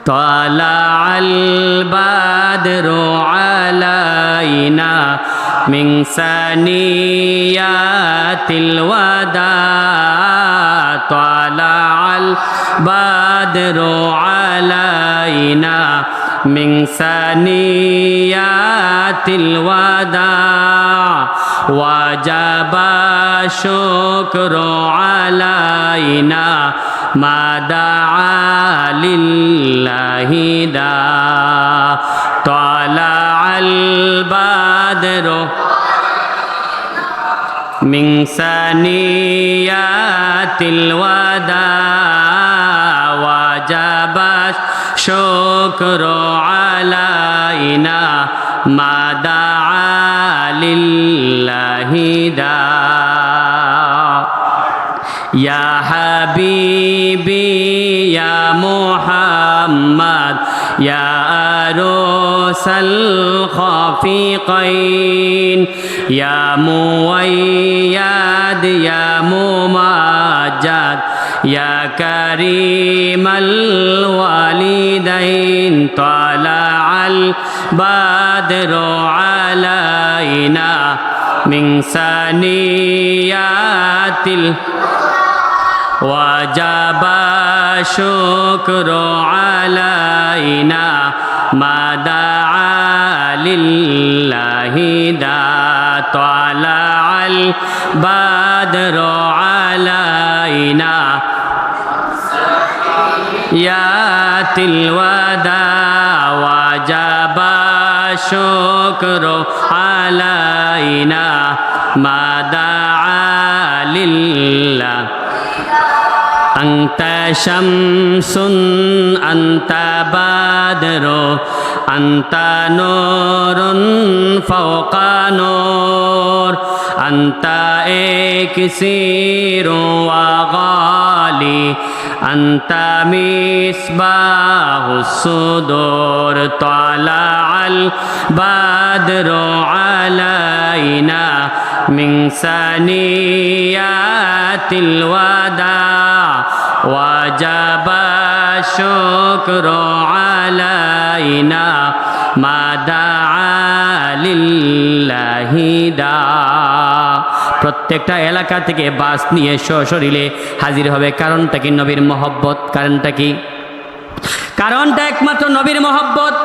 طلع البدر علينا من ثنيات الوداع طلع البدر علينا من ثنيات الوداع وجب الشكر علينا ما دعا لله داع طلع البدر من ثنيات الوداع وجب الشكر علينا ما دعا لله داع يا حبيبي يا محمد يا عروس الخفيقين يا مؤيد يا ممجد يا كريم الوالدين طلع البدر علينا من ثنيات وجب الشكر علينا ما دعا لله داع طلع البدر علينا يات الوداع وجب الشكر علينا ما دعا لله أنت شمس أنت بدر أنت نور فوق نور أنت إكسير وغالي أنت مصباح الصدور طلع البدر علينا من ثنيات الوداع وجب الشكر علينا ما دعا لله داع প্রত্যেকটা এলাকা থেকে বাস নিয়ে সশরীরে হাজির হবে কারণটা কি নবীর মহব্বত কারণটা কি কারণটা একমাত্র নবীর মহব্বত